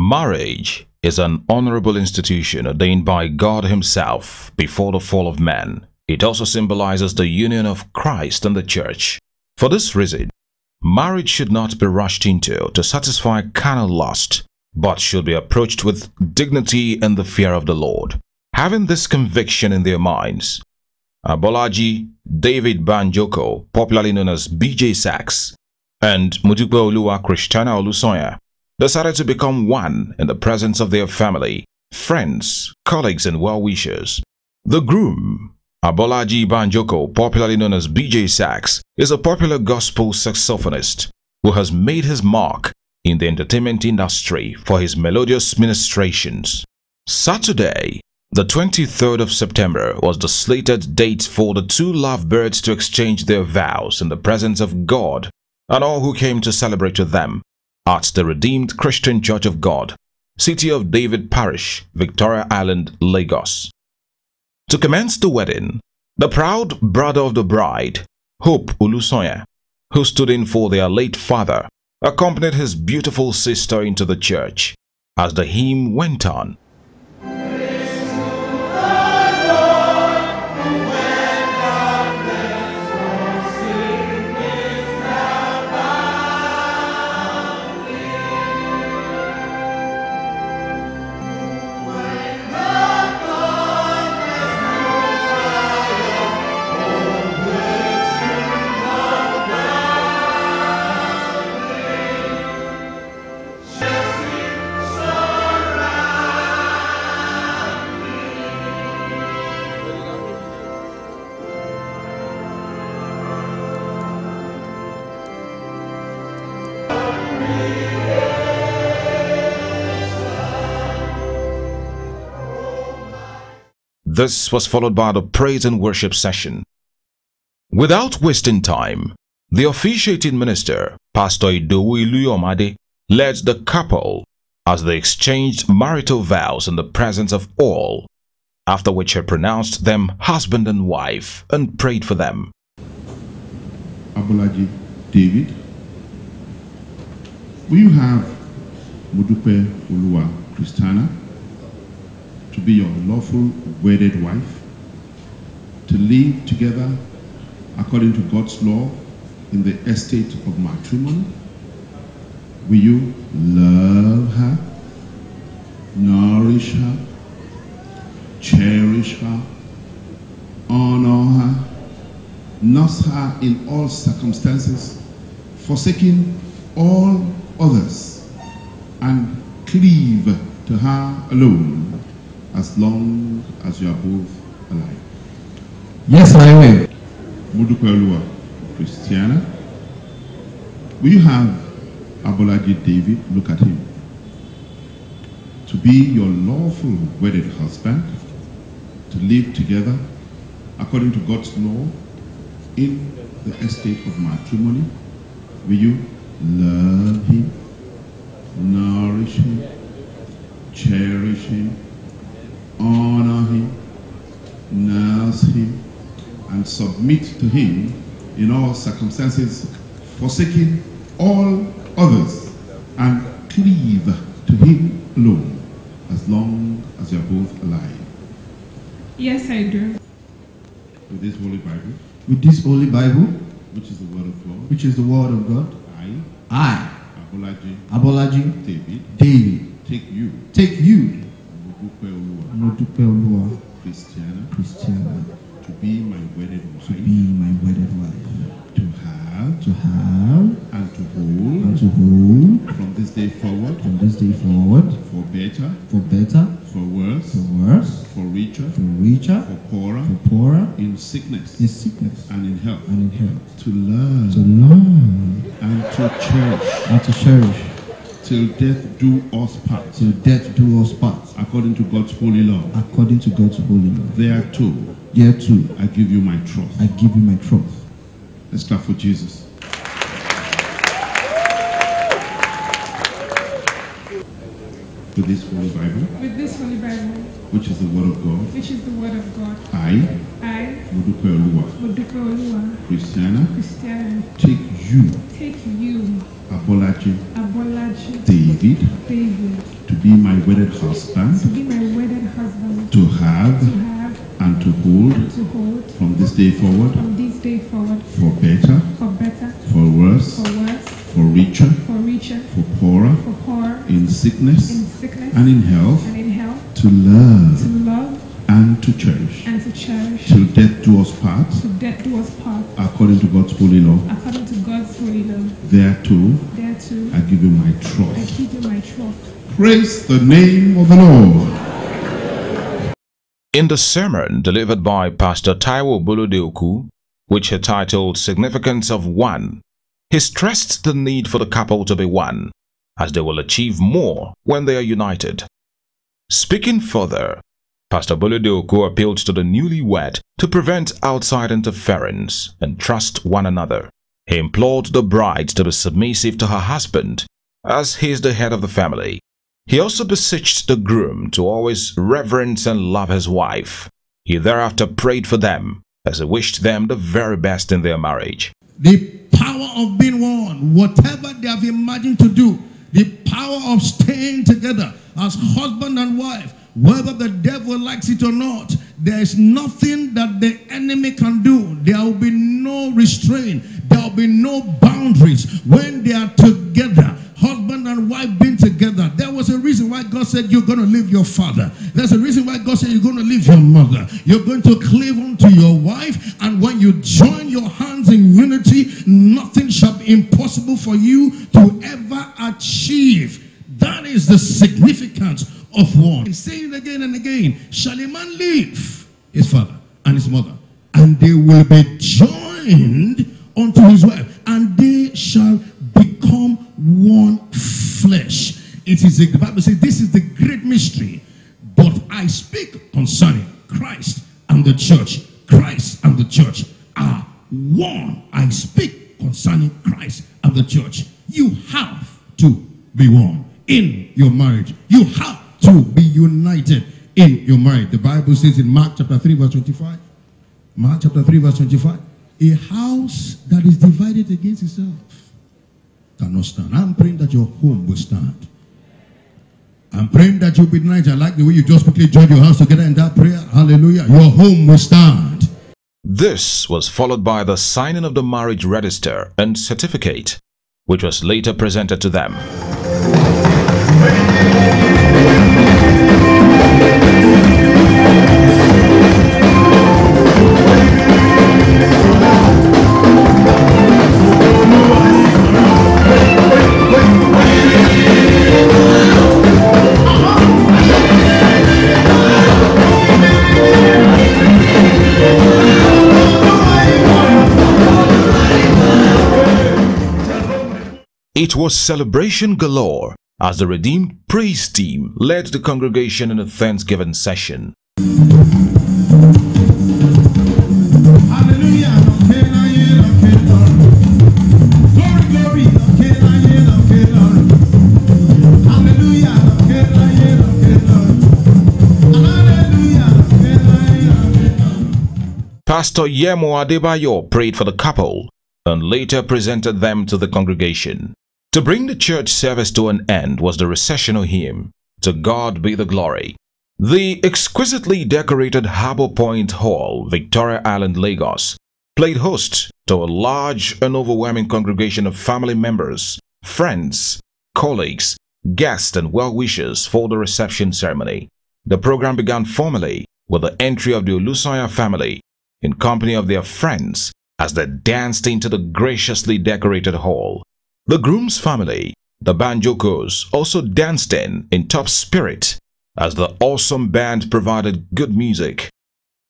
Marriage is an honorable institution ordained by God Himself before the fall of man. It also symbolizes the union of Christ and the Church. For this reason, marriage should not be rushed into to satisfy carnal lust, but should be approached with dignity and the fear of the Lord. Having this conviction in their minds, Abolaji David Banjoko, popularly known as BJ Sax, and Modupe Oluwa Christiana Olusoya decided to become one in the presence of their family, friends, colleagues, and well-wishers. The groom, Abolaji Banjoko, popularly known as BJ Sax, is a popular gospel saxophonist who has made his mark in the entertainment industry for his melodious ministrations. Saturday, the 23rd of September, was the slated date for the two lovebirds to exchange their vows in the presence of God and all who came to celebrate with them at the Redeemed Christian Church of God, City of David Parish, Victoria Island, Lagos. To commence the wedding, the proud brother of the bride, Hope Olusoya, who stood in for their late father, accompanied his beautiful sister into the church as the hymn went on. This was followed by the praise and worship session. Without wasting time, the officiating minister, Pastor Idowu Iluyomade, led the couple as they exchanged marital vows in the presence of all, after which he pronounced them husband and wife and prayed for them. Abolaji David, will you have Modupe Oluwa Christiana to be your lawful wedded wife, to live together according to God's law in the estate of matrimony? Will you love her, nourish her, cherish her, honor her, nurse her in all circumstances, forsaking all others, and cleave to her alone as long as you are both alive? Yes, I will. Modupe Oluwa Christiana, will you have Abolaji David, look at him, to be your lawful wedded husband, to live together according to God's law in the estate of matrimony? Will you love him, nourish him, cherish him, honor him, nurse him, and submit to him in all circumstances, forsaking all others, and cleave to him alone as long as you are both alive? Yes, I do. With this Holy Bible, With this Holy Bible, which is the Word of God, which is the Word of God, I, Abolaji David, take you, Modupe Oluwa Christiana, to be my wedded wife, to have and to hold from this day forward, for better, for worse, for richer, for poorer, in sickness, and in health, to learn, and to cherish, till death do us part, according to God's holy law. Thereto, I give you my trust. Let's clap for Jesus. With this Holy Bible, which is the Word of God, I, Modupe Oluwa Christiana, take you, Abolaji David David, to be my wedded husband, to be my wedded husband, to have and to hold from this day forward, for better, for worse, for richer, for poorer, in sickness and in health, to love and to cherish, till death do us part, according to God's holy law. Thereto, I give you my trust. Praise the name of the Lord. In the sermon delivered by Pastor Taiwo Bolodeoku, which he titled Significance of One, he stressed the need for the couple to be one, as they will achieve more when they are united. Speaking further, Pastor Bolodeoku appealed to the newlywed to prevent outside interference and trust one another. He implored the bride to be submissive to her husband, as he is the head of the family. He also beseeched the groom to always reverence and love his wife. He thereafter prayed for them, as he wished them the very best in their marriage. The power of being one, whatever they have imagined to do, the power of staying together as husband and wife, whether the devil likes it or not, there is nothing that the enemy can do. There will be no restraint. There will be no boundaries when they are together. Husband and wife being together. There was a reason why God said you're going to leave your father. There's a reason why God said you're going to leave your mother. You're going to cleave unto your wife. And when you join your hands in unity, nothing shall be impossible for you to ever achieve. That is the significance of one. He's saying it again and again. Shall a man leave his father and his mother, and they will be joined unto his wife, and they shall become one flesh. It is the Bible says this is the great mystery. But I speak concerning Christ and the church. Christ and the church are one. I speak concerning Christ and the church. You have to be one in your marriage. You have to be united in your marriage. The Bible says in Mark chapter 3 verse 25. Mark chapter 3 verse 25. A house that is divided against itself cannot stand. I'm praying that your home will stand. I'm praying that you'll be united. I like the way you just quickly joined your hands together in that prayer. Hallelujah. Your home will stand. This was followed by the signing of the marriage register and certificate, which was later presented to them. It was celebration galore as the Redeemed Praise Team led the congregation in a Thanksgiving session. Hallelujah. Glory, Pastor Yemo Adebayo prayed for the couple and later presented them to the congregation. To bring the church service to an end was the recessional hymn, To God Be the Glory. The exquisitely decorated Harbour Point Hall, Victoria Island, Lagos, played host to a large and overwhelming congregation of family members, friends, colleagues, guests and well-wishers for the reception ceremony. The program began formally with the entry of the Olusanya family in company of their friends as they danced into the graciously decorated hall. The groom's family, the Banjokos, also danced in top spirit as the awesome band provided good music.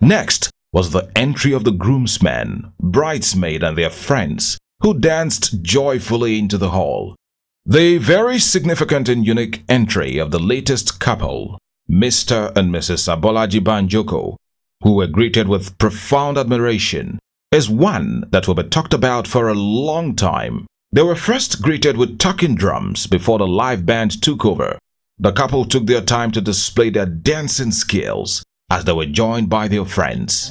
Next was the entry of the groomsmen, bridesmaid and their friends, who danced joyfully into the hall. The very significant and unique entry of the latest couple, Mr. and Mrs. Abolaji Banjoko, who were greeted with profound admiration, is one that will be talked about for a long time. They were first greeted with talking drums before the live band took over. The couple took their time to display their dancing skills as they were joined by their friends.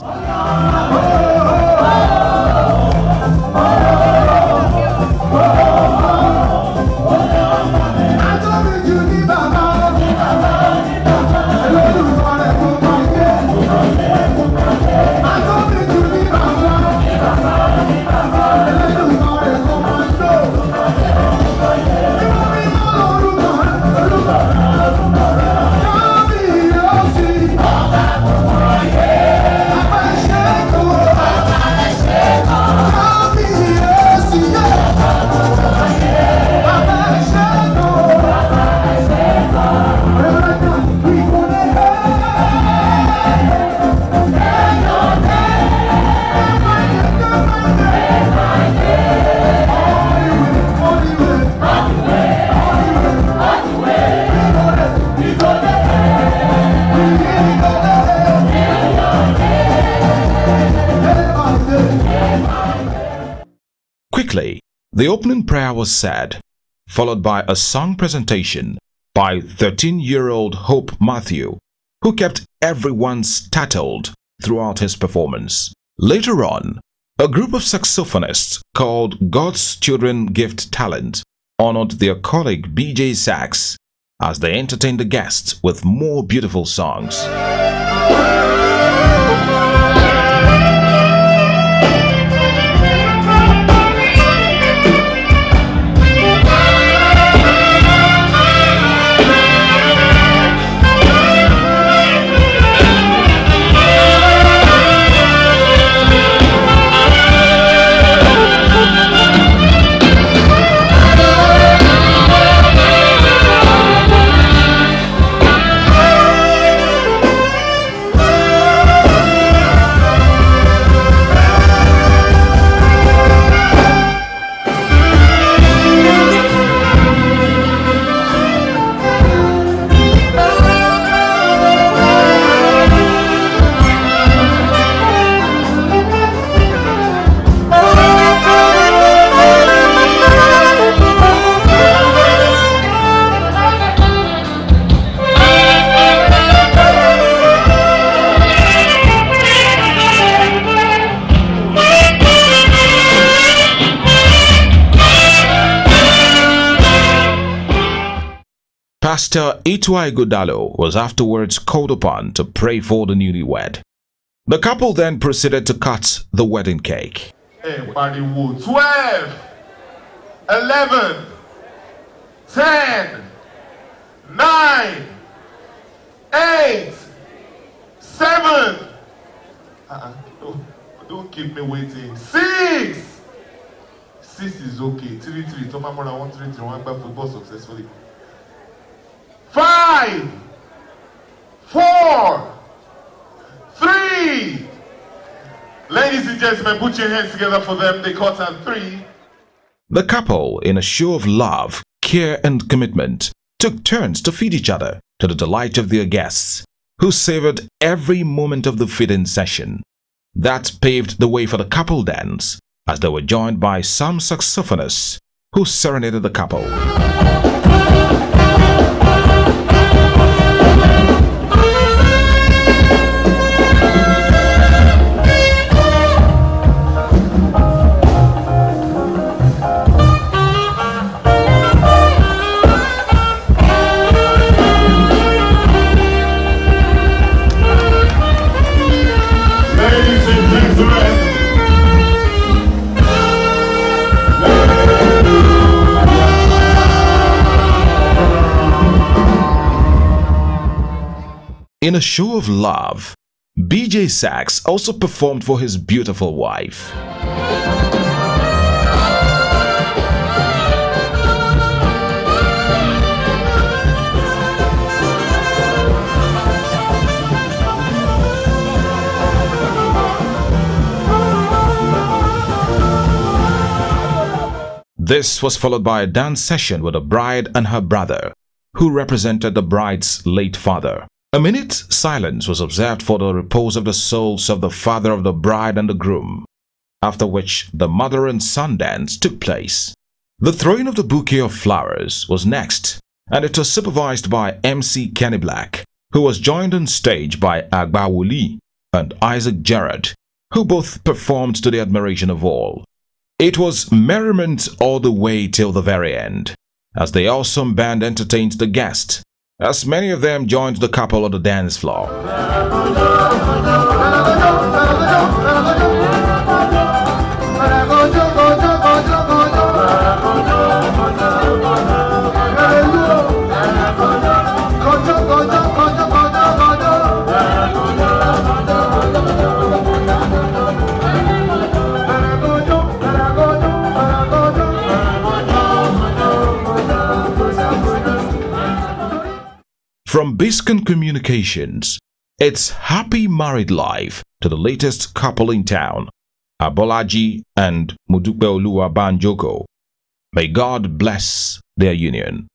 Quickly, the opening prayer was said, followed by a song presentation by 13-year-old Hope Matthew, who kept everyone startled throughout his performance. Later on, a group of saxophonists called God's Children Gift Talent honored their colleague BJ Sax as they entertained the guests with more beautiful songs. Pastor Itwai Godalo was afterwards called upon to pray for the newlywed. The couple then proceeded to cut the wedding cake. 12, 11, 10, 9, 8, 7. Don't keep me waiting. 6. 6 is okay. 3, 3. Tomorrow I want 3, 3. I want to play football successfully. 5, 4, 3. Ladies and gentlemen, put your hands together for them. They caught on 3. The couple, in a show of love, care and commitment, took turns to feed each other to the delight of their guests, who savored every moment of the feeding session. That paved the way for the couple dance, as they were joined by some saxophonists who serenaded the couple. In a show of love, BJ Sax also performed for his beautiful wife. This was followed by a dance session with the bride and her brother, who represented the bride's late father. A minute's silence was observed for the repose of the souls of the father of the bride and the groom, after which the mother and son dance took place. The throwing of the bouquet of flowers was next, and it was supervised by MC Kenny Black, who was joined on stage by Agba Wuli and Isaac Gerard, who both performed to the admiration of all. It was merriment all the way till the very end, as the awesome band entertained the guests, as many of them joined the couple on the dance floor. From Biscayne Communications, it's happy married life to the latest couple in town, Abolaji and Mudupeoluwa Banjoko. May God bless their union.